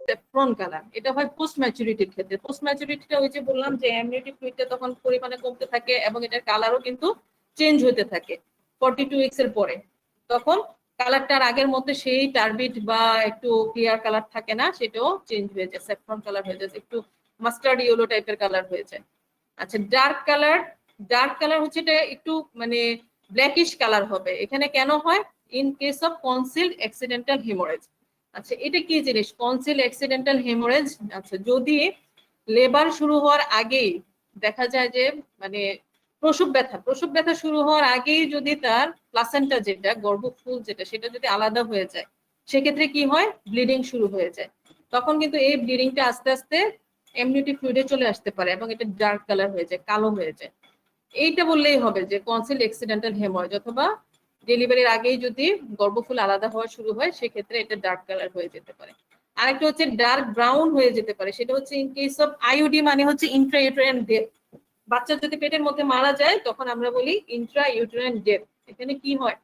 Saffron colour, এটা হয় post ম্যাচুরিটির ক্ষেত্রে। পোস্ট ম্যাচুরিটিটা ওই যে বললাম যে অ্যামনিওটিক ফ্লুইডটা তখন পরিমাণে কমতে থাকে এবং এটার কালারও কিন্তু চেঞ্জ হতে থাকে 42 উইকস এর পরে। তখন কালারটার আগের মধ্যে সেই টার্বিড বা একটু ক্লিয়ার কালার থাকে না, সেটাও চেঞ্জ হয়ে যায়, স্যাফরন কালার হয়ে যায়, একটু মাস্টার্ড ইয়েলো টাইপের কালার হয়ে যায়। আচ্ছা, ডার্ক কালার হচ্ছে এটা একটু মানে ব্ল্যাকিশ কালার হবে। এখানে কেন হয়? In case of concealed accidental haemorrhage. আচ্ছা, এটা কি জিনিস কনসিলড অ্যাক্সিডেন্টাল হেমোরেজ? আচ্ছা, যদি লেবার শুরু হওয়ার আগেই দেখা যায় যে মানে প্রসব ব্যথা শুরু হওয়ার আগেই যদি তার প্লাসেন্টা যেটা গর্ভফুল যেটা সেটা যদি আলাদা হয়ে যায়, সেক্ষেত্রে কি হয়? ব্লিডিং শুরু হয়ে যায়। তখন কিন্তু এই ব্লিডিংটা আস্তে আস্তে অ্যামনিওটিক ফ্লুইডে চলে আসতে পারে এবং এটা ডার্ক কালার হয়ে যায়, কালো হয়ে যায়। এইটা বললেই হবে যে কনসিলড অ্যাক্সিডেন্টাল হেমোরেজ, অথবা ডেলিভারির আগেই যদি গর্ভফুল আলাদা হওয়া শুরু হয় সেক্ষেত্রে এটা ডার্ক কালার হয়ে যেতে পারে। আরেকটা হচ্ছে ডার্ক ব্রাউন হয়ে যেতে পারে, সেটা হচ্ছে ইন কেস অফ আইইউডি, মানে হচ্ছে ইন্ট্রা ইউটেরাইন ডেথ। বাচ্চা যদি পেটের মধ্যে মারা যায় তখন আমরা বলি ইন্ট্রা ইউটেরাইন ডেথ। এখানে কি হয়?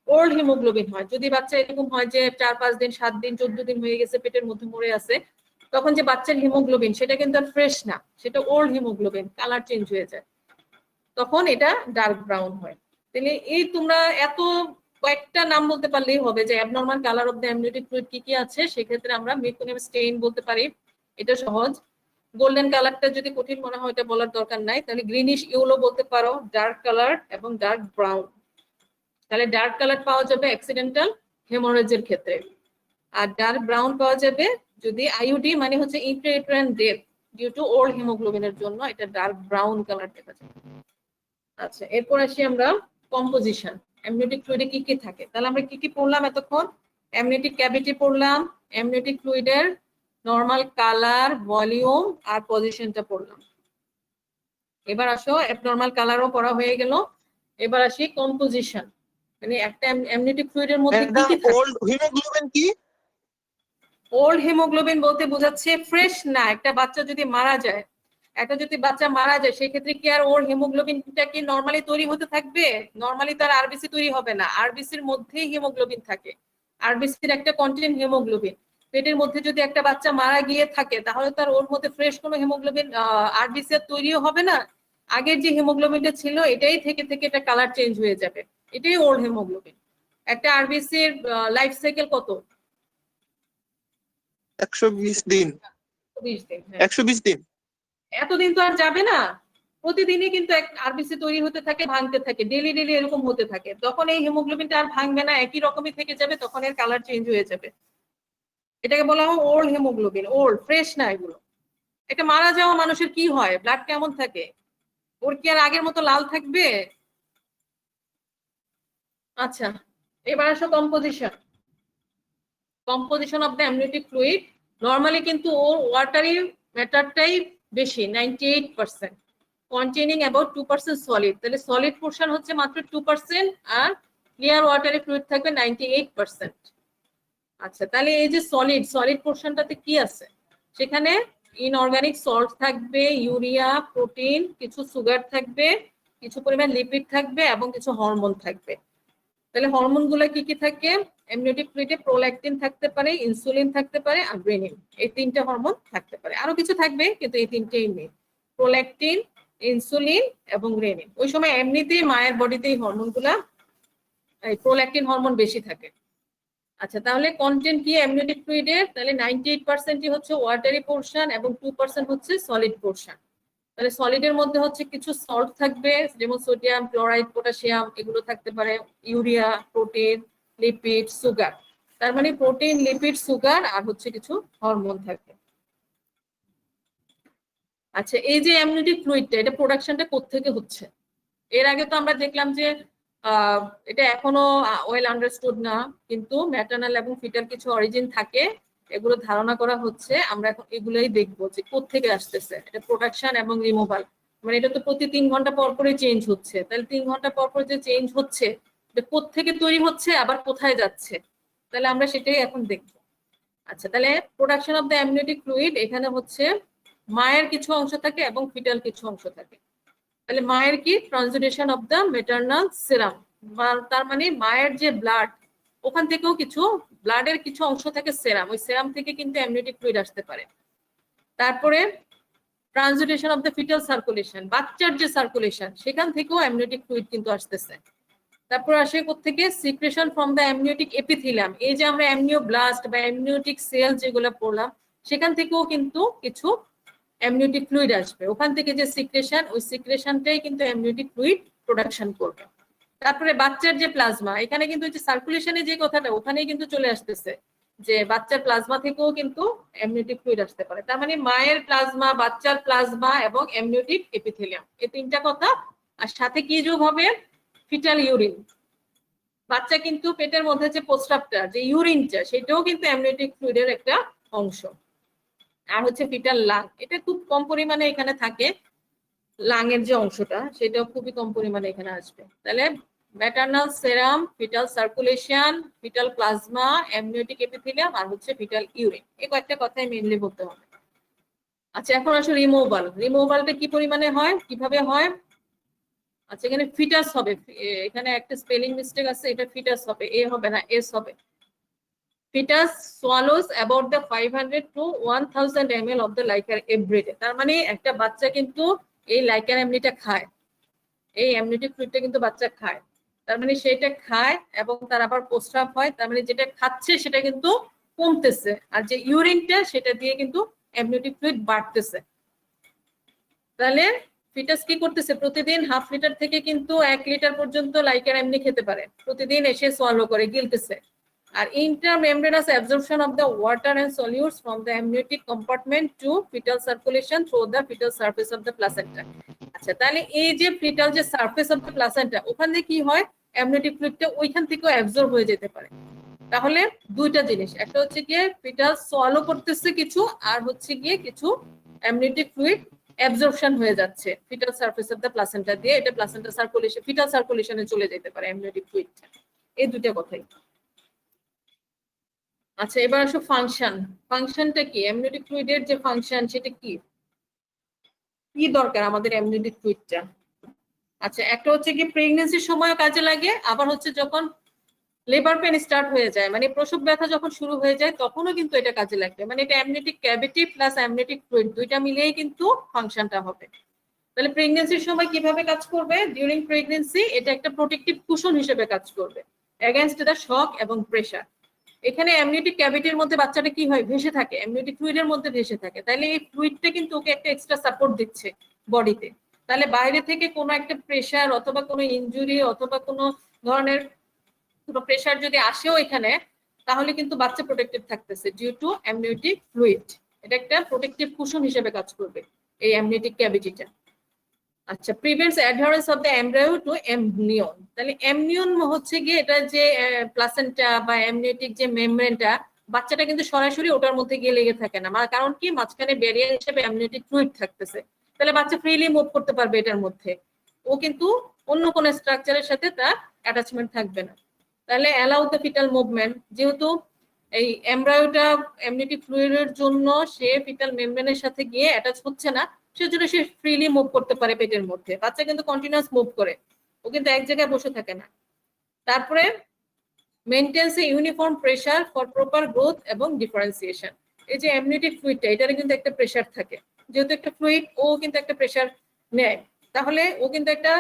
ওল্ড হিমোগ্লোবিন হয়। যদি বাচ্চা এরকম হয় যে 4-5 দিন 7 দিন 14 দিন হয়ে গেছে পেটের মধ্যে মরে আছে, তখন যে বাচ্চার হিমোগ্লোবিন সেটা কিন্তু আর ফ্রেশ না, সেটা ওল্ড হিমোগ্লোবিন, কালার চেঞ্জ হয়ে যায়, তখন এটা ডার্ক ব্রাউন হয়। তাহলে এই তোমরা এত কয়েকটা নাম বলতে পারলেই হবে যে abnormal colour of the amniotic fluid কি কি আছে। সেক্ষেত্রে আমরা মেকোনিয়াম স্টেইন বলতে পারি, এটা সহজ। গোল্ডেন কালারটা যদি কঠিন মনে হয় এটা বলার দরকার নাই, তাহলে গ্রিনিশ ইয়েলো বলতে পারো, ডার্ক কালার এবং ডার্ক ব্রাউন। তাহলে ডার্ক কালার পাওয়া যাবে অ্যাক্সিডেন্টাল হেমোরেজের ক্ষেত্রে, আর ডার্ক ব্রাউন পাওয়া যাবে যদি আইইউডি মানে হচ্ছে intrauterine death due to old হিমোগ্লোবিনের জন্য, এটা ডার্ক ব্রাউন কালার দেখা যায়। আচ্ছা, এরপর আসি আমরা কম্পোজিশন। অ্যামনিওটিক ফ্লুইডে কি কি থাকে? তাহলে আমরা কি কি পড়লাম এতক্ষণ? অ্যামনিওটিক ক্যাভিটি পড়লাম, অ্যামনিওটিক ফ্লুইডের নরমাল কালার, ভলিউম আর পজিশনটা পড়লাম। এবার আসো, অ্যাবনরমাল কালারও পড়া হয়ে গেল। এবার আসি কম্পোজিশন, মানে একটা অ্যামনিওটিক ফ্লুইডের মধ্যে কি কি থাকে। ওল্ড হিমোগ্লোবিন কি? ওল্ড হিমোগ্লোবিন বলতে বোঝাচ্ছে ফ্রেশ না। একটা বাচ্চা যদি মারা যায়, সেক্ষেত্রে কি আর ওর হিমোগ্লোবিনটা কি নরমালি তৈরি হতে থাকবে? নরমালি তার আরবিসি তৈরি হবে না, আরবিসির মধ্যেই হিমোগ্লোবিন থাকে, আরবিসির একটা কন্টিনেন্ট হিমোগ্লোবিন। পেটের মধ্যে যদি একটা বাচ্চা মারা গিয়ে থাকে তাহলে তার ওর মধ্যে ফ্রেশ কোনো হিমোগ্লোবিন আরবিসি তৈরিও হবে না। আগের যে হিমোগ্লোবিনটা ছিল এটাই থেকে থেকে এটা কালার চেঞ্জ হয়ে যাবে, এটাই ওল্ড হিমোগ্লোবিন। একটা আরবিসির লাইফ সাইকেল কত? 120 দিন। 20 দিন। হ্যাঁ, 120 দিন। এতদিন তো আর যাবে না। প্রতিদিনই কিন্তু আরবিসি তৈরি হতে থাকে, ভাঙতে থাকে, ডেলি ডেলি এরকম হতে থাকে। তখন এই হিমোগ্লোবিনটা আর ভাঙবে না, একই রকমই থেকে যাবে, তখন এর কালার চেঞ্জ হয়ে যাবে। এটাকে বলা হয় ওল্ড হিমোগ্লোবিন, ওল্ড, ফ্রেশ না এগুলো। একটা মারা যাওয়া মানুষের কি হয়? ব্লাড কেমন থাকে? ওর কি আর আগের মতো লাল থাকবে? আচ্ছা, এবার আসো composition. Composition of the amniotic fluid normally কিন্তু ওর ওয়াটারি ম্যাটারটাই বেশি, 98%, containing about 2% solid। তাহলে সলিড পোর্শন হচ্ছে মাত্র 2% আর ক্লিয়ার ওয়াটারি ফ্লুইড থাকবে 98%। আচ্ছা, তাহলে এই যে সলিড পোর্শনটাতে কি আছে? সেখানে ইনঅর্গানিক সল্ট থাকবে, ইউরিয়া, প্রোটিন, কিছু সুগার থাকবে, কিছু পরিমাণ লিপিড থাকবে এবং কিছু হরমোন থাকবে। তাহলে হরমোন গুলো কি কি থাকে? অ্যামনিওটিক ফ্লুইডে প্রোল্যাকটিন থাকতে পারে, ইনসুলিন থাকতে পারে আর গ্রেনিন, এই তিনটে হরমোন থাকতে পারে। আরো কিছু থাকবে কিন্তু এই তিনটেই মেইন, প্রোল্যাকটিন, ইনসুলিন এবং গ্রেনিন। ওই সময় এমনিতেই মায়ের বডিতে এই হরমোনগুলা, এই প্রোল্যাকটিন হরমোন বেশি থাকে। আচ্ছা, তাহলে কন্টেন্ট কি অ্যামনিওটিক ফ্লুইডের? তাহলে 98%ই হচ্ছে ওয়াটারি পোর্শন এবং 2% হচ্ছে সলিড পোর্শন। তাহলে সলিডের মধ্যে হচ্ছে কিছু সল্ট থাকবে, যেমন সোডিয়াম, ক্লোরাইড, পটাশিয়াম, এগুলো থাকতে পারে, ইউরিয়া, প্রোটিন, লিপিড, সুগার। তার মানে প্রোটিন, লিপিড, সুগার আর হচ্ছে কিছু হরমোন থাকবে। আচ্ছা, এই যে অ্যামনিওটিক ফ্লুইডটা, এটা প্রোডাকশনটা কোত্থেকে হচ্ছে? এর আগে তো আমরা দেখলাম যে এটা এখনো ওয়েল আন্ডারস্টুড না, কিন্তু ম্যাটার্নাল এবং ফিটাল কিছু অরিজিন থাকে, এগুলো ধারণা করা হচ্ছে। আমরা এখন এগুলোই দেখবো যে কোত্থেকে আসতেছে এটা প্রোডাকশন এবং রিমুভাল। মানে এটা তো প্রতি 3 ঘন্টা পর পরে চেঞ্জ হচ্ছে, তাহলে 3 ঘন্টা পর পর যে চেঞ্জ হচ্ছে এটা কোত্থেকে তৈরি হচ্ছে আবার কোথায় যাচ্ছে, তাহলে আমরা সেটাই এখন দেখবো। আচ্ছা, তাহলে production of the amniotic fluid, এখানে হচ্ছে মায়ের কিছু অংশ থাকে এবং ফিটাল কিছু অংশ থাকে। তাহলে মায়ের কি? Transition of the maternal serum, তার মানে মায়ের যে ব্লাড, ওখান থেকেও কিছু ব্লাডের কিছু অংশ থাকে সেরাম, ওই সেরাম থেকে কিন্তু অ্যামনিওটিক ফ্লুইড আসতে পারে। তারপরে ট্রানজিটেশন অফ দ্য ফিটাল সার্কুলেশন, বাচ্চার যে সার্কুলেশন সেখান থেকেও অ্যামনিওটিক ফ্লুইড কিন্তু আসতেছে। তারপর আসে কোত্থেকে, secretion from the amniotic epithelium, এই যে আমরা অ্যামনিওব্লাস্ট বা অ্যামনিওটিক সেল যেগুলো পড়লাম সেখান থেকেও কিন্তু কিছু অ্যামনিওটিক ফ্লুইড আসবে। ওখান থেকে যে সিক্রেশন, ওই সিক্রেশনটাই কিন্তু অ্যামনিওটিক ফ্লুইড প্রোডাকশন করবে। তারপরে বাচ্চার যে প্লাজমা, এখানে কিন্তু যে সার্কুলেশনে যে কথাটা ওখানেই কিন্তু চলে আসতেছে যে বাচ্চার প্লাজমা থেকেও কিন্তু অ্যামনিওটিক ফ্লুইড আসতে পারে। তার মানে মায়ের প্লাজমা, বাচ্চার প্লাজমা এবং অ্যামনিওটিক এপিথেলিয়াম, এই তিনটা কথা। আর সাথে কি যোগ হবে, ফিটাল ইউরিন, বাচ্চা কিন্তু পেটের মধ্যে যে প্রস্রাবটা, যে ইউরিনটা, সেটাও কিন্তু অ্যামনিওটিক ফ্লুইডের একটা অংশ। আর হচ্ছে ফিটাল লাং, এটা খুব কম পরিমাণে এখানে থাকে, লাংয়ের যে অংশটা সেটাও খুবই কম পরিমাণে এখানে আসবে। তাহলে maternal serum, foetal circulation, foetal plasma, amniotic epithelium আর হচ্ছে ফিটাল ইউরিন, এই কয়েকটা কথাই মেইনলি বলতে হবে। আচ্ছা, এখন আসলে রিমুভাল, রিমুভালটা কি পরিমাণে হয়, কিভাবে হয়? আচ্ছা, এখানে ফিটাস হবে, এখানে একটা স্পেলিং মিস্টেক আছে, এটা ফিটাস হবে, এ হবে না, এস হবে। Fetus swallows about the 500 to 1000 ml of the liquor every day. তার মানে একটা বাচ্চা কিন্তু এই লাইকার এমনিটা খায়, এই অ্যামনিওটিক ফ্লুইডটা কিন্তু বাচ্চা খায়। তার মানে সেটা খায় এবং তার আবার প্রস্রাব হয়, তার মানে যেটা খাচ্ছে সেটা কিন্তু কমতেছে, আর যে ইউরিনটা সেটা দিয়ে কিন্তু অ্যামনিওটিক ফ্লুইড বাড়তেছে। তাহলে ফিটাস কি করতেছে, প্রতিদিন হাফ লিটার থেকে কিন্তু 1 লিটার পর্যন্ত লাইকার এমনি খেতে পারে, প্রতিদিন এসে সোয়ালো করে গিলতেছে। আর intermembranous absorption of the water and solutes from the amniotic compartment to fetal circulation through the fetal surface of the placenta. আচ্ছা, তাহলে এই যে ফিটাল যে সারফেস অফ দ্য প্লাসেন্টা, ওখানে কি হয়, অ্যামনিওটিক ফ্লুইডটা ওইখান থেকে অ্যাবজর্ব হয়ে যেতে পারে। তাহলে দুইটা জিনিস, একটা হচ্ছে গিয়ে ফিটাল সোয়ালো করতেছে কিছু, আর হচ্ছে গিয়ে কিছু অ্যামনিওটিক ফ্লুইড অ্যাবজর্পশন হয়ে যাচ্ছে fetal surface of the placenta দিয়ে, এটা প্লাসেন্টা সার্কুলেশন, ফিটাল সার্কুলেশনে চলে যেতে পারে অ্যামনিওটিক ফ্লুইডটা। এই দুইটা কথাই। আচ্ছা, এবার আসো ফাংশন, ফাংশনটা কি, অ্যামনিওটিক ফ্লুইডের যে ফাংশন সেটা কি, কি দরকার আমাদের অ্যামনিওটিক ফ্লুইডটা? আচ্ছা, একটা হচ্ছে কি প্রেগন্যান্সির সময় কাজে লাগে, আবার হচ্ছে যখন লেবার পেন স্টার্ট হয়ে যায়, মানে প্রসব ব্যথা যখন শুরু হয়ে যায় তখনও কিন্তু এটা কাজে লাগবে। মানে এটা amniotic cavity plus amniotic fluid দুইটা মিলেই কিন্তু ফাংশনটা হবে। তাহলে প্রেগন্যান্সির সময় কিভাবে কাজ করবে, ডিউরিং প্রেগন্যান্সি এটা একটা প্রোটেক্টিভ কুশন হিসেবে কাজ করবে এগেইনস্ট দ্য শক এবং প্রেসার। এখানে অ্যামনিওটিক ক্যাভিটির মধ্যে বাচ্চাটা কি হয়, ভেসে থাকে, অ্যামনিওটিক ফ্লুইডের মধ্যে ভেসে থাকে, তাহলে এই ফ্লুইডটা কিন্তু ওকে একটা এক্সট্রা সাপোর্ট দিচ্ছে বডিতে। তাহলে বাইরে থেকে কোনো একটা প্রেসার অথবা কোনো ইনজুরি অথবা কোনো ধরনের প্রেসার যদি আসেও এখানে, তাহলে কিন্তু বাচ্চা প্রোটেক্টেড থাকতেছে ডিউ টু অ্যামনিওটিক ফ্লুইড। এটা একটা প্রোটেক্টিভ কুশন হিসেবে কাজ করবে এই অ্যামনিওটিক ক্যাভিটিটা। আচ্ছা, prevents adherence of the embryo to amnion, তাহলে এমনিয়ন হচ্ছে গিয়ে এটা যে প্লাসেন্টা বা অ্যামনিওটিক যে মেমব্রেনটা, বাচ্চাটা কিন্তু সরাসরি ওটার মধ্যে গিয়ে লেগে থাকে না, কারণ কি মাঝখানে ব্যারিয়ার হিসেবে অ্যামনিওটিক ফ্লুইড থাকতেছে। তাহলে বাচ্চা ফ্রিলি মুভ করতে পারবে এটার মধ্যে, ও কিন্তু অন্য কোনো স্ট্রাকচারের সাথে তার অ্যাটাচমেন্ট থাকবে না। তাহলে অ্যালাউ দ্য ফিটাল মুভমেন্ট, যেহেতু এই এমব্রায়োটা অ্যামনিওটিক ফ্লুইডের জন্য সে ফিটাল মেমব্রেনের সাথে গিয়ে অ্যাটাচ হচ্ছে না, সেজন্য সে ফ্রিলি মুভ করতে পারে পেটের মধ্যে। বাচ্চা কিন্তু কন্টিনিউয়াস মুভ করে, ও কিন্তু এক জায়গায় বসে থাকে না। তারপরে maintains a uniform pressure for proper growth এবং ডিফারেন্সিয়েশন। এই যে অ্যামনিওটিক ফ্লুইডটা, এটার কিন্তু একটা প্রেসার থাকে, যেহেতু একটা ফ্লুইড ও কিন্তু একটা প্রেসার নেয়, তাহলে ও কিন্তু একটা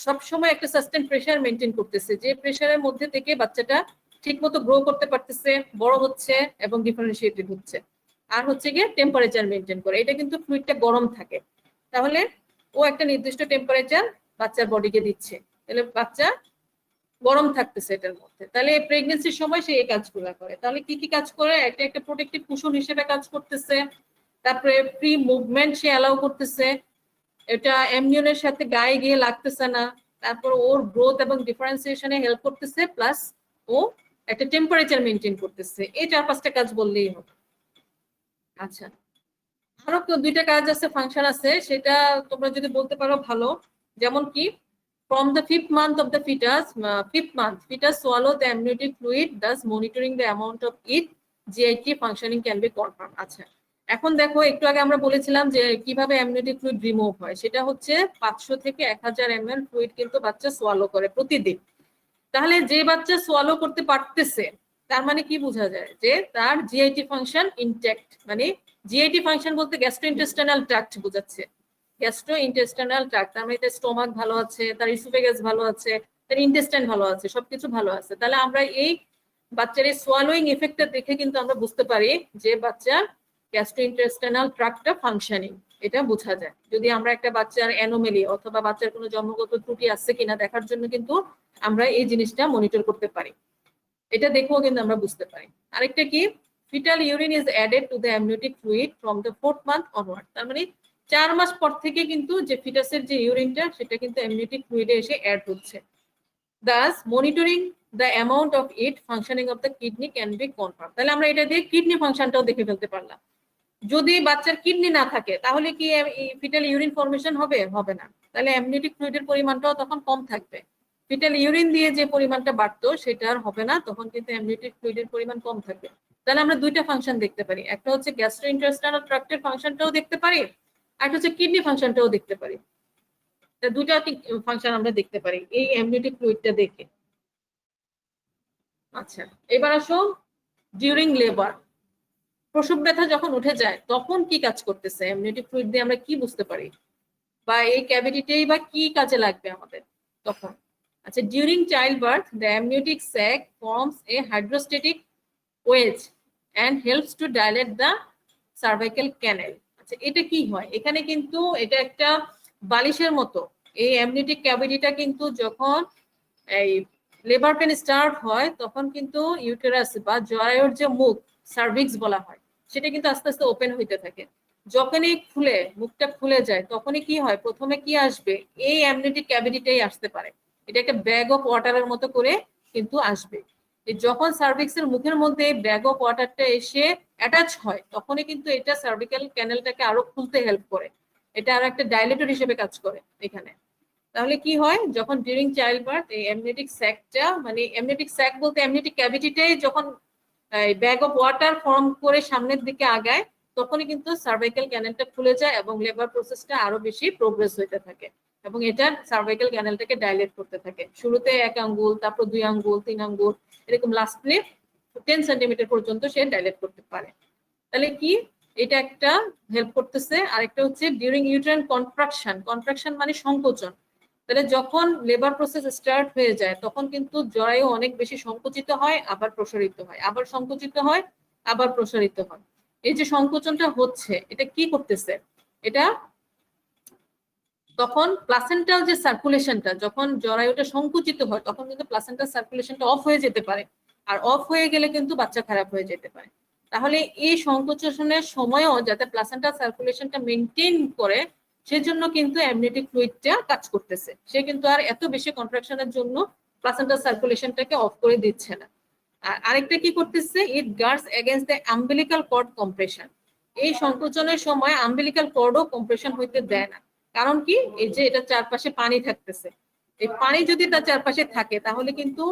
সবসময় একটা সাস্টেন প্রেসার মেনটেন করতেছে, যে প্রেসারের মধ্যে থেকে বাচ্চাটা ঠিকমতো গ্রো করতে পারতেছে, বড় হচ্ছে এবং ডিফারেন্সিয়েটেড হচ্ছে। আর হচ্ছে গিয়ে টেম্পারেচার মেনটেন করে, এটা কিন্তু ফ্লুইডটা গরম থাকে, তাহলে ও একটা নির্দিষ্ট টেম্পারেচার বাচ্চার বডিকে দিচ্ছে, তাহলে বাচ্চা গরম থাকতেছে এটার মধ্যে। তাহলে প্রেগন্যান্সির সময় সে এই কাজগুলো করে। তাহলে কি কি কাজ করে, একটা একটা প্রোটেক্টিভ কুশন হিসেবে কাজ করতেছে, তারপরে ফ্রি মুভমেন্ট সে অ্যালাউ করতেছে, এটা অ্যামনিয়নের সাথে গায়ে গিয়ে লাগতেছে না, তারপর ওর গ্রোথ এবং ডিফারেন্সিয়েশনে হেল্প করতেছে, প্লাস ও একটা টেম্পারেচার মেনটেন করতেছে। এই 4-5টা কাজ বললেই হবে। আচ্ছা, আরো দুইটা কাজ আছে, ফাংশন আছে, সেটা তোমরা যদি বলতে পারো ভালো। যেমন কি, from the 5th month of the fetus swallow the amniotic fluid, thus monitoring the amount of it, GIT functioning can be confirmed. আচ্ছা, এখন দেখো, একটু আগে আমরা বলেছিলাম যে কিভাবে অ্যামনিওটিক ফ্লুইড রিমুভ হয়, সেটা হচ্ছে 500 থেকে 1000 ml ফ্লুইড কিন্তু বাচ্চা সোয়ালো করে প্রতিদিন। তাহলে যে বাচ্চা সোয়ালো করতে পারতেছে তার মানে কি বোঝা যায় যে তার জিআইটি ফাংশন ইনট্যাক্ট, মানে জিআইটি ফাংশন বলতে গ্যাস্ট্রোইন্টেস্টাইনাল ট্র্যাক্ট বোঝাচ্ছে। গ্যাস্ট্রোইন্টেস্টাইনাল ট্র্যাক্ট তার মানে তার স্টোমাক ভালো আছে, তার ইসোফেগাস ভালো আছে, তার ইন্টেস্টাইন ভালো আছে, সবকিছু ভালো আছে। তাহলে আমরা এই বাচ্চার এই সোয়ালোইং এফেক্টটা দেখে কিন্তু আমরা বুঝতে পারি যে বাচ্চার গ্যাস্ট্রোইন্টেস্টাইনাল ট্র্যাক্টটা ফাংশনিং, এটা বোঝা যায়। যদি আমরা একটা বাচ্চার অ্যানোমেলি অথবা বাচ্চার কোনো জন্মগত ত্রুটি আছে কিনা দেখার জন্য কিন্তু আমরা এই জিনিসটা মনিটর করতে পারি, এটা দেখেও কিন্তু আমরা বুঝতে পারি। আরেকটা কি, fetal urine is added to the amniotic fluid from the 4th month onward. তার মানে 4 মাস পর থেকে কিন্তু যে ফিটাসের যে ইউরিনটা সেটা কিন্তু অ্যামনিওটিক ফ্লুইডে এসে অ্যাড হচ্ছে। Thus monitoring the amount of it functioning of the kidney can be confirmed. তাহলে আমরা এটা দিয়ে কিডনি ফাংশনটাও দেখে ফেলতে পারলাম। যদি বাচ্চার কিডনি না থাকে তাহলে কি ফিটাল ইউরিন ফর্মেশন হবে? হবে না। তাহলে অ্যামনিওটিক ফ্লুইডের পরিমাণটাও তখন কম থাকবে। ফিটাল ইউরিন দিয়ে যে পরিমাণটা বাড়তো সেটা আর হবে না, তখন কিন্তু অ্যামনিওটিক ফ্লুইডের পরিমাণ কম থাকবে। তাহলে আমরা দুইটা ফাংশন দেখতে পারি, একটা হচ্ছে গ্যাস্ট্রোইন্টেস্টাইনাল ট্র্যাক্টের ফাংশনটাও দেখতে পারি, আর একটা হচ্ছে কিডনি ফাংশনটাও দেখতে পারি। দুইটা ফাংশন আমরা দেখতে পারি এই অ্যামনিওটিক ফ্লুইডটা দেখে। আচ্ছা, এবার আসো ডিউরিং লেবার, প্রসব ব্যথা যখন উঠে যায় তখন কি কাজ করতেছে অ্যামনিওটিক ফ্লুইড দিয়ে আমরা কি বুঝতে পারি, বা এই ক্যাভিটিটাই বা কি কাজে লাগবে আমাদের তখন। আচ্ছা, during child birth the amniotic sac forms a hydrostatic wedge and helps to dilate the cervical canal. আচ্ছা, এটা কি হয়? এখানে কিন্তু এটা একটা বালিশের মতো। এই অ্যামনিওটিক ক্যাভিটিটা কিন্তু যখন এই লেবার পেন স্টার্ট হয় তখন কিন্তু ইউটেরাস বা জরায়ুর যে মুখ, সার্ভিক্স বলা হয়, সেটা কিন্তু আস্তে আস্তে ওপেন হইতে থাকে। যখনই খুলে, মুখটা খুলে যায় তখনই কি হয়, প্রথমে কি আসবে, এই অ্যামনিওটিক ক্যাভিটিটাই আসতে পারে। এটা একটা ব্যাগ অফ ওয়াটারের মতো করে কিন্তু আসবে। যখন সার্ভিক্সের মুখের মধ্যে ব্যাগ অফ ওয়াটারটা এসে অ্যাটাচ হয় তখনই কিন্তু এটা সার্ভিক্যাল ক্যানেলটাকে আরো খুলতে হেল্প করে, এটা আর একটা ডাইলেটর হিসেবে কাজ করে এখানে। তাহলে কি হয়, যখন ডিউরিং চাইল্ড বার্থ এই অ্যামনিওটিক স্যাকটা, মানে অ্যামনিওটিক স্যাক বলতে অ্যামনিওটিক ক্যাভিটিটাই যখন ব্যাগ অফ ওয়াটার ফর্ম করে সামনের দিকে আগায় তখনই কিন্তু সার্ভাইকাল ক্যানেলটা খুলে যায় এবং লেবার প্রসেসটা আরো বেশি প্রোগ্রেস হইতে থাকে এবং এটা সার্ভাইকাল ক্যানেলটাকে ডাইলেট করতে থাকে। শুরুতে 1 আঙ্গুল, তারপর 2 আঙ্গুল, 3 আঙ্গুল, এরকম লাস্টলি 10 সেন্টিমিটার পর্যন্ত সে ডাইলেট করতে পারে। তাহলে কি, এটা একটা হেল্প করতেছে। আরেকটা হচ্ছে ডিউরিং ইউটেরাইন কন্ট্রাকশন, কন্ট্রাকশন মানে সংকোচন। তাহলে যখন লেবার প্রসেস স্টার্ট হয়ে যায় তখন কিন্তু জরায়ু অনেক বেশি সংকুচিত হয়, আবার প্রসারিত হয়, আবার সংকুচিত হয়, আবার প্রসারিত হয়। এই যে সংকোচনটা হচ্ছে এটা কি করতেছে, এটা তখন প্লাসেন্টাল যে সার্কুলেশনটা, যখন জরায়ুটা সংকুচিত হয় তখন কিন্তু প্লাসেন্টাল সার্কুলেশনটা অফ হয়ে যেতে পারে, আর অফ হয়ে গেলে কিন্তু বাচ্চা খারাপ হয়ে যেতে পারে। তাহলে এই সংকোচনের সময়ও যাতে প্লাসেন্টাল সার্কুলেশনটা মেনটেন করে সেজন্য কিন্তু অ্যামনিওটিক ফ্লুইডটা কাজ করতেছে। সে কিন্তু আর এত বেশি কন্ট্রাকশনের জন্য প্লাসেন্টাল সার্কুলেশনটাকে অফ করে দিচ্ছে না। আর আরেকটা কি করতেছে, it guards against the umbilical cord compression. এই সংকোচনের সময় আম্বিলিকাল কর্ডও কম্প্রেশন হইতে দেয় না। কারণ কি, এই যে এটা চারপাশে পানি থাকতেছে, এই পানি যদি তার চারপাশে থাকে তাহলে কিন্তু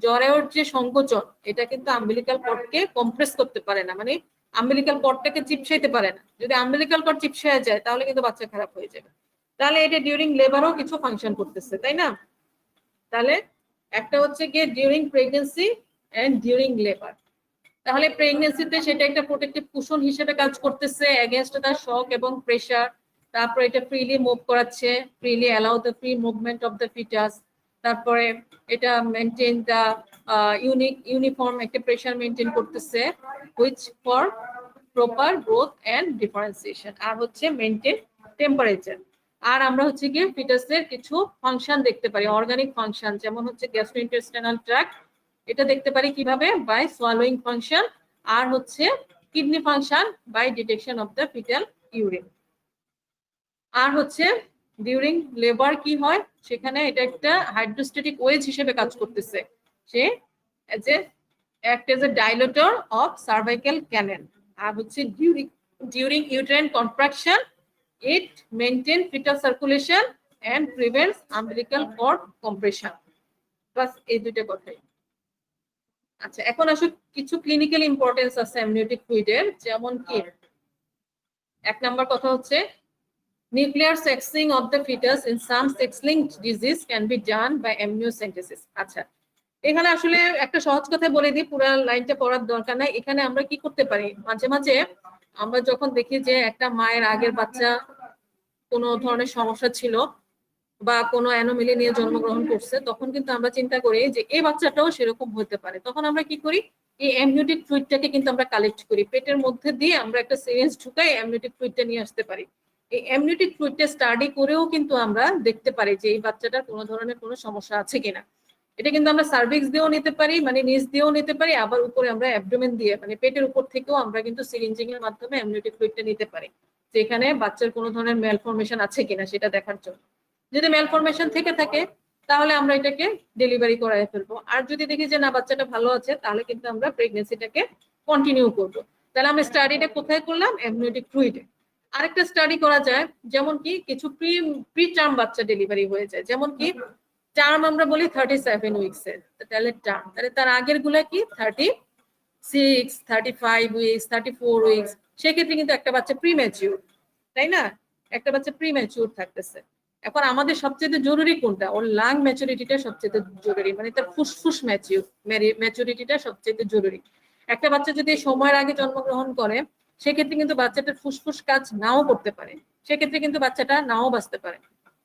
জরায়ুর যে সংকোচন এটা কিন্তু আম্বিলিকাল কর্ডকে কম্প্রেস করতে পারে না, মানে আম্বিলিকাল কর্ডটাকে চিপসাইতে পারে না। যদি আম্বিলিকাল কর্ড চিপসায় যায় তাহলে কিন্তু বাচ্চা খারাপ হয়ে যাবে। তাহলে এটা ডিউরিং লেবারও কিছু ফাংশন করতেছে, তাই না? তাহলে একটা হচ্ছে গিয়ে during pregnancy and during labour. তাহলে প্রেগন্যান্সিতে সেটা একটা প্রোটেক্টিভ কুশন হিসেবে কাজ করতেছে এগেইনস্ট দ্য শক এবং প্রেসার। তারপরে এটা ফ্রিলি মুভ করাচ্ছে, freely allow the free movement of the foetus. তারপরে এটা মেনটেন দ্য ইউনিফর্ম একটা প্রেসার মেনটেন করতেছে, which for proper growth and differentiation. আর হচ্ছে মেনটেন টেম্পারেচার। আর আমরা হচ্ছে গিয়ে ফিটাসের কিছু ফাংশন দেখতে পারি, অর্গানিক ফাংশন, যেমন হচ্ছে গ্যাস্ট্রোইন্টেস্টাইনাল ট্র্যাক্ট, এটা দেখতে পারি কিভাবে, বাই সোয়ালোইং ফাংশন। আর হচ্ছে kidney function by detection of the foetal urine. আর হচ্ছে ডিউরিং লেবার কি হয়, সেখানে এটা একটা হাইড্রোস্ট্যাটিক ওয়েজ হিসেবে কাজ করতেছে, সে as a dilator of cervical canal. আর হচ্ছে during uterine contraction it maintain fetal circulation and prevents umbilical cord compression. বাস এই দুইটা কথাই। আচ্ছা, এখন আসলে কিছু ক্লিনিক্যাল ইম্পর্টেন্স আছে অ্যামনিওটিক ফ্লুইডের, যেমন কি 1 নাম্বার কথা হচ্ছে nuclear sexing of the fetus in some sex linked disease can be done by amniocentesis. আচ্ছা, এখানে আসলে একটা সহজ কথা বলে দিই, পুরো লাইনটা পড়ার দরকার নাই। এখানে আমরা কি করতে পারি, মাঝে মাঝে আমরা যখন দেখি যে একটা মায়ের আগের বাচ্চা কোনো ধরনের সমস্যা ছিল বা কোনো অ্যানোমেলি নিয়ে জন্মগ্রহণ করছে, তখন কিন্তু আমরা চিন্তা করি যে এই বাচ্চাটাও সেরকম হতে পারে। তখন আমরা কি করি, এই অ্যামনিওটিক ফ্লুইডটাকে কিন্তু আমরা কালেক্ট করি, পেটের মধ্যে দিয়ে আমরা একটা সিরিঞ্জ ঢুকাই অ্যামনিওটিক ফ্লুইডটা নিয়ে আসতে পারি। এই অ্যামনিওটিক ফ্লুইডটা স্টাডি করেও কিন্তু আমরা দেখতে পারি যে এই বাচ্চাটার কোনো ধরনের কোনো সমস্যা আছে কিনা। এটা কিন্তু আমরা সার্ভিক্স দিয়েও নিতে পারি, মানে নিচ দিয়েও নিতে পারি, আবার উপরে আমরা অ্যাবডোমেন দিয়ে মানে পেটের উপর থেকেও আমরা কিন্তু সিরিঞ্জিং এর মাধ্যমে অ্যামনিওটিক ফ্লুইডটা নিতে পারি, যে এখানে বাচ্চার কোনো ধরনের ম্যালফরমেশন আছে কিনা সেটা দেখার জন্য। যদি ম্যালফরমেশন থেকে থাকে তাহলে আমরা এটাকে ডেলিভারি করায় ফেলবো। আর যদি দেখি যে না বাচ্চাটা ভালো আছে, তাহলে কিন্তু আমরা প্রেগনেন্সিটাকে কন্টিনিউ করবো। তাহলে আমরা স্টাডিটা কোথায় করলাম, অ্যামনিওটিক ফ্লুইডে। আরেকটা স্টাডি করা যায়, যেমন কি কিছু প্রি টার্ম বাচ্চা ডেলিভারি হয়ে যায়, যেমন কি টার্ম আমরা বলি 37 উইকস এর, তাহলে টার্ম, তাহলে তার আগের গুলা কি 36, 35 উইকস, 34 উইকস, সেক্ষেত্রে কিন্তু একটা বাচ্চা প্রিম্যাচিউর, তাই না? একটা বাচ্চা প্রিম্যাচিউর থাকতেছে। এখন আমাদের সবচেয়ে জরুরি কোনটা, ওর লাং ম্যাচুরিটিটা সবচেয়ে জরুরি, মানে তার ফুসফুস ম্যাচুরিটিটা সবচেয়ে জরুরি। একটা বাচ্চা যদি সময়ের আগে জন্মগ্রহণ করে, সেক্ষেত্রে কিন্তু বাচ্চাটার ফুসফুস কাজ নাও করতে পারে, সেক্ষেত্রে কিন্তু বাচ্চাটা নাও বাঁচতে পারে।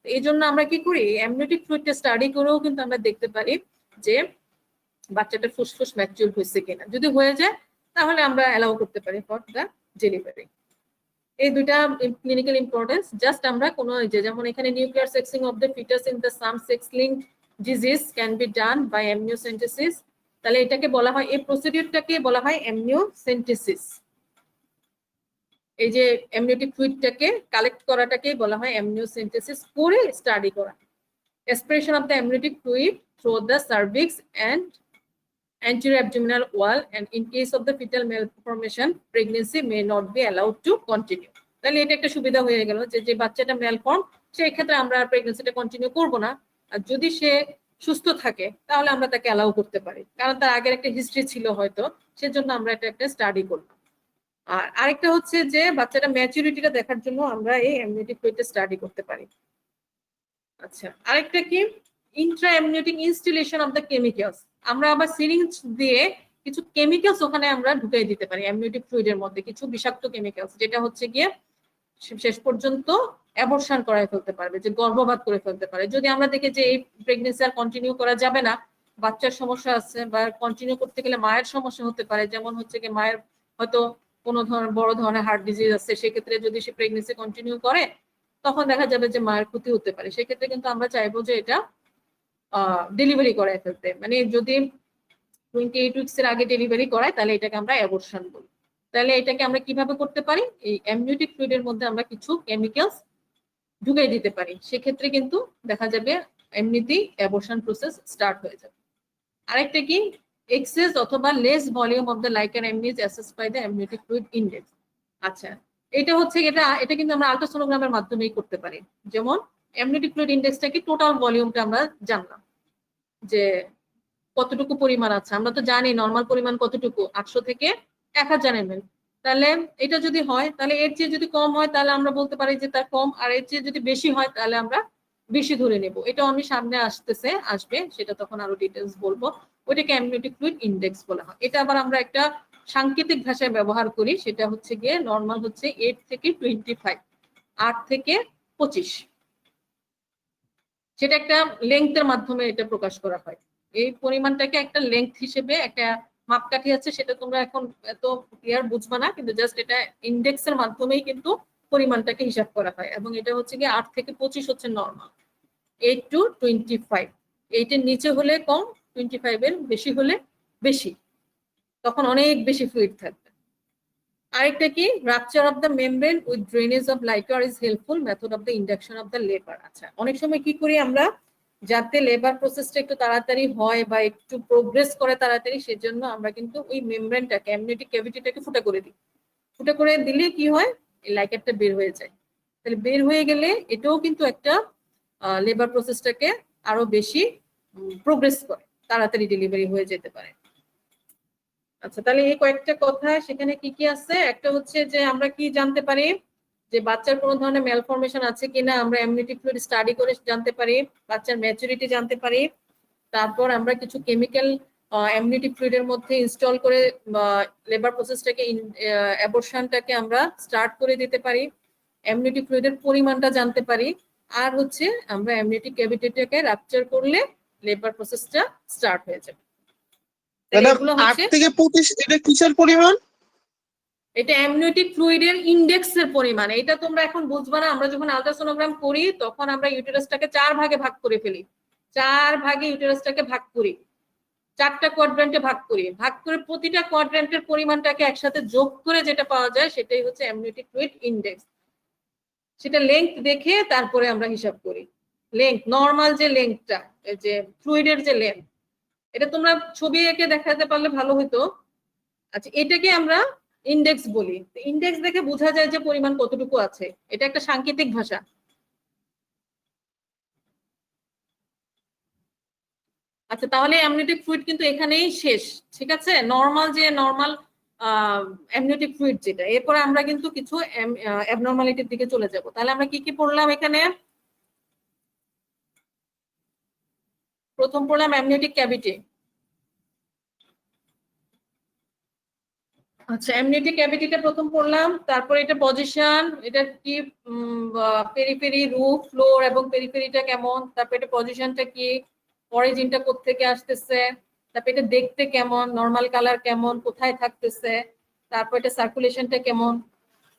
এই জন্য আমরা কি করি, অ্যামনিওটিক ফ্লুইডটা স্টাডি করেও কিন্তু আমরা দেখতে পারি যে বাচ্চাটার ফুসফুস ম্যাচিউর হয়েছে কিনা। যদি হয়ে যায় তাহলে আমরা অ্যালাউ করতে পারি ফর দ্য ডেলিভারি। এই দুইটা ক্লিনিক্যাল ইম্পর্টেন্স। জাস্ট আমরা কোনো যে যেমন এখানে nuclear sexing of the fetus in the some sex linked disease can be done by amniocentesis, তাহলে এটাকে বলা হয়, এই প্রসিডিউরটাকে বলা হয় অ্যামনিওসেন্টেসিস। এই যে অ্যামনিওটিক ফ্লুইডটাকে কালেক্ট করাটাকে বলা হয় অ্যামনিওসেন্টেসিস করে স্টাডি করা। Aspiration of the amniotic fluid through the cervix and anterior abdominal wall, and in case of the fetal malformation, pregnancy may not be allowed to continue. তাহলে এটা একটা সুবিধা হয়ে গেল যে যে বাচ্চাটা ম্যালফর্ম, সেই ক্ষেত্রে আমরা প্রেগন্যান্সিটা কন্টিনিউ করব না। আর যদি সে সুস্থ থাকে তাহলে আমরা তাকে অ্যালাউ করতে পারি, কারণ তার আগের একটা হিস্ট্রি ছিল হয়তো, সেজন্য আমরা এটা একটা স্টাডি করলাম। আর আরেকটা হচ্ছে যে বাচ্চাটা ম্যাচুরিটিটা দেখার জন্য আমরা এই অ্যামনিওটিক ফ্লুইডটা স্টাডি করতে পারি। আচ্ছা, আরেকটা কি, Intra amniotic instillation of the chemicals. আমরা আবার সিরিঞ্জ দিয়ে কিছু কেমিক্যালস ওখানে আমরা ঢুকাই দিতে পারি অ্যামনিওটিক ফ্লুইডের মধ্যে, কিছু বিষাক্ত কেমিক্যালস, যেটা হচ্ছে গিয়ে শেষ পর্যন্ত অ্যাবর্শন করায় ফেলতে পারবে, যে গর্ভপাত করে ফেলতে পারে। যদি আমরা দেখি যে এই প্রেগনেন্সি আর কন্টিনিউ করা যাবে না, বাচ্চার সমস্যা আছে বা কন্টিনিউ করতে গেলে মায়ের সমস্যা হতে পারে, যেমন হচ্ছে কি মায়ের হয়তো কোনো ধরনের বড় ধরনের হার্ট ডিজিজ আছে, সেক্ষেত্রে যদি সে প্রেগনেন্সি কন্টিনিউ করে তখন দেখা যাবে যে মায়ের ক্ষতি হতে পারে। সেক্ষেত্রে কিন্তু আমরা চাইবো যে এটা ডেলিভারি করায় ফেলতে, মানে যদি 28 উইকস এর আগে ডেলিভারি করায় তাহলে এটাকে আমরা অ্যাবর্শন বলি। তাহলে এটাকে আমরা কিভাবে করতে পারি, এই অ্যামনিওটিক ফ্লুইডের মধ্যে আমরা কিছু কেমিক্যালস ঢুকাই দিতে পারি, সেক্ষেত্রে কিন্তু দেখা যাবে এমনিতেই অ্যাবর্শন প্রসেস স্টার্ট হয়ে যাবে। আরেকটা কি, এক্সেস অথবা less volume of the liquor amnii assessed by the amniotic fluid index. আচ্ছা, এটা হচ্ছে এটা কিন্তু আমরা আল্ট্রাসোনোগ্রামের মাধ্যমেই করতে পারি। যেমন অ্যামনিওটিক ফ্লুইড ইন্ডেক্সটা কি, টোটাল ভলিউমটা আমরা জানলাম যে কতটুকু পরিমাণ আছে, আমরা তো জানি নরমাল পরিমাণ কতটুকু, 800 থেকে 1000 ml। তাহলে এটা যদি হয়, তাহলে এর চেয়ে যদি কম হয় তাহলে আমরা বলতে পারি যে তার কম, আর এর চেয়ে যদি বেশি হয় তাহলে আমরা বেশি ধরে নেব। এটা আমি সামনে আসবে, সেটা তখন আরো ডিটেলস বলবো। ওইটাকে অ্যামনিওটিক ফ্লুইড ইন্ডেক্স বলা হয়। এটা আবার আমরা একটা সাংকেতিক ভাষায় ব্যবহার করি, সেটা হচ্ছে গিয়ে নরমাল হচ্ছে 8 থেকে 25, 8 থেকে 25, সেটা একটা লেংথের মাধ্যমে এটা প্রকাশ করা হয়। এই পরিমাণটাকে একটা লেংথ হিসেবে একটা মাপকাঠি আছে, সেটা তোমরা এখন এত ক্লিয়ার বুঝবা না, কিন্তু জাস্ট এটা ইন্ডেক্সের মাধ্যমেই কিন্তু পরিমাণটাকে হিসাব করা হয়। এবং এটা হচ্ছে কি 8 থেকে 25 হচ্ছে নরমাল, 8 to 25, 8 এর নিচে হলে কম, 25 এর বেশি হলে বেশি, তখন অনেক বেশি ফ্লুইড থাকবে। আরেকটা কি, rupture of the membrane with drainage of liker is helpful method of the induction of the labour. আচ্ছা, অনেক সময় কি করি আমরা, যাতে লেবার প্রসেসটা একটু তাড়াতাড়ি হয় বা একটু প্রোগ্রেস করে তাড়াতাড়ি, সেজন্য আমরা কিন্তু ওই মেমব্রেনটাকে, অ্যামনিওটিক ক্যাভিটিটাকে ফুটা করে দিই। ফুটা করে দিলে কি হয়, এই লাইকারটা বের হয়ে যায়। তাহলে বের হয়ে গেলে এটাও কিন্তু একটা লেবার প্রসেসটাকে আরো বেশি প্রোগ্রেস করে, তাড়াতাড়ি ডেলিভারি হয়ে যেতে পারে। আচ্ছা, তাহলে এই কয়েকটা কথা সেখানে কি কি আছে, একটা হচ্ছে যে আমরা কি জানতে পারি যে বাচ্চার কোনো ধরনের ম্যালফরমেশন আছে কিনা, আমরা অ্যামনিওটিক ফ্লুইড স্টাডি করে জানতে পারি। বাচ্চার ম্যাচুরিটি জানতে পারি, তারপর আমরা কিছু কেমিক্যাল অ্যামনিওটিক ফ্লুইডের মধ্যে ইনস্টল করে লেবার প্রসেসটাকে অ্যাবর্শনটাকে আমরা স্টার্ট করে দিতে পারি, অ্যামনিওটিক ফ্লুইডের পরিমাণটা জানতে পারি, আর হচ্ছে আমরা অ্যামনিওটিক ক্যাভিটিটাকে রাপচার করলে লেবার প্রসেসটা স্টার্ট হয়ে যাবে। ম্যাডাম এগুলো 8 হচ্ছে, থেকে 25 এটা কিসের পরিমাণ? এটা অ্যামনিওটিক ফ্লুইডের ইনডেক্সের পরিমাণ। এটা তোমরা এখন বুঝবা না, আমরা যখন আলট্রাসোনোগ্রাম করি তখন আমরা ইউটেরাসটাকে 4 ভাগে ভাগ করে ফেলি, 4 ভাগে ইউটেরাসটাকে ভাগ করি, 4টা কোয়াড্রেন্টে ভাগ করি, ভাগ করে প্রতিটা কোয়াড্রেন্টের পরিমাণটাকে একসাথে যোগ করে যেটা পাওয়া যায় সেটাই হচ্ছে অ্যামনিওটিক ফ্লুইড ইনডেক্স। সেটা লেংথ দেখে তারপরে আমরা হিসাব করি, লেংথ নরমাল যে লেংথটা, যে ফ্লুইডের যে লেংথ, এটা তোমরা ছবি এঁকে দেখাতে পারলে ভালো হতো। আচ্ছা, এটাকে আমরা ইনডেক্স বলি। ইনডেক্স দেখে বোঝা যায় যে পরিমাণ কতটুকু আছে, এটা একটা সাংকেতিক ভাষা। আচ্ছা, তাহলে অ্যামনিওটিক ফ্লুইড কিন্তু এখানেই শেষ, ঠিক আছে? নরমাল যে নরমাল অ্যামনিওটিক ফ্লুইড যেটা, এরপরে আমরা কিন্তু কিছু অ্যাবনরমালিটির দিকে চলে যাব। তাহলে আমরা কি কি পড়লাম এখানে? প্রথম পড়লাম অ্যামনিওটিক ক্যাভিটি। আচ্ছা, অ্যামনিওটিক ক্যাভিটিটা প্রথম পড়লাম, তারপর এটা পজিশন, এটা কি পেরিফেরি, রুফ, ফ্লোর এবং পেরিফেরিটা কেমন, তারপর এটা পজিশনটা কি, অরিজিনটা কোত্থেকে আসতেছে, তারপর এটা দেখতে কেমন, নরমাল কালার কেমন, কোথায় থাকতেছে, তারপর এটা সার্কুলেশনটা কেমন,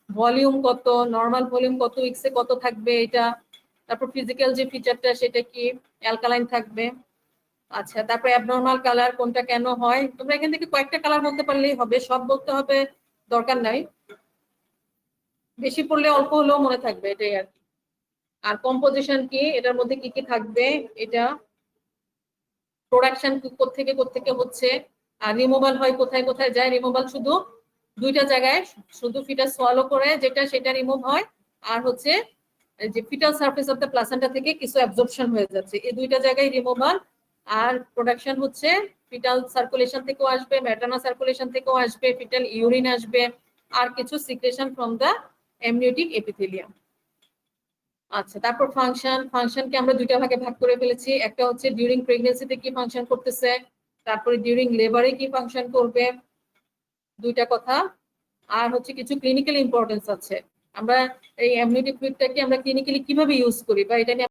ভলিউম কত, নরমাল ভলিউম কত উইক্সে কত থাকবে এটা, তারপর ফিজিক্যাল যে ফিচারটা সেটা কি, অ্যালকালাইন থাকবে। আচ্ছা, তারপর অ্যাবনরমাল কালার কোনটা কেন হয়, তোমরা এখান থেকে কয়েকটা কালার বলতে পারলেই হবে, সব বলতে হবে দরকার নাই, বেশি পড়লে অল্প হলেও মনে থাকবে, এটাই আর কি। আর কম্পোজিশন কি, এটার মধ্যে কি কি থাকবে, এটা প্রোডাকশন কোত্থেকে কোত্থেকে হচ্ছে, আর রিমুভাল হয় কোথায় কোথায় যায়। রিমুভাল শুধু দুইটা জায়গায়, শুধু ফিটাস সোয়ালো করে যেটা সেটা রিমুভ হয়, আর হচ্ছে যে fetal surface of the placenta থেকে কিছু অ্যাবজর্পশন হয়ে যাচ্ছে, এই দুইটা জায়গায় রিমুভাল। আর প্রোডাকশন হচ্ছে ফিটাল সার্কুলেশন থেকেও আসবে, ম্যাটার্নাল সার্কুলেশন থেকেও আসবে, ফিটাল ইউরিন আসবে, আর কিছু secretion from the amniotic epithelium. আচ্ছা, তারপর ফাংশনকে আমরা দুইটা ভাগে ভাগ করে ফেলেছি, একটা হচ্ছে ডিউরিং প্রেগন্যান্সিতে কি ফাংশন করতেছে, তারপরে ডিউরিং লেবারে কি ফাংশন করবে, দুইটা কথা। আর হচ্ছে কিছু ক্লিনিক্যাল ইম্পর্টেন্স আছে, আমরা এই অ্যামনিওটিক ফ্লুইডটাকে আমরা ক্লিনিক্যালি কিভাবে ইউজ করি বা এটা নিয়ে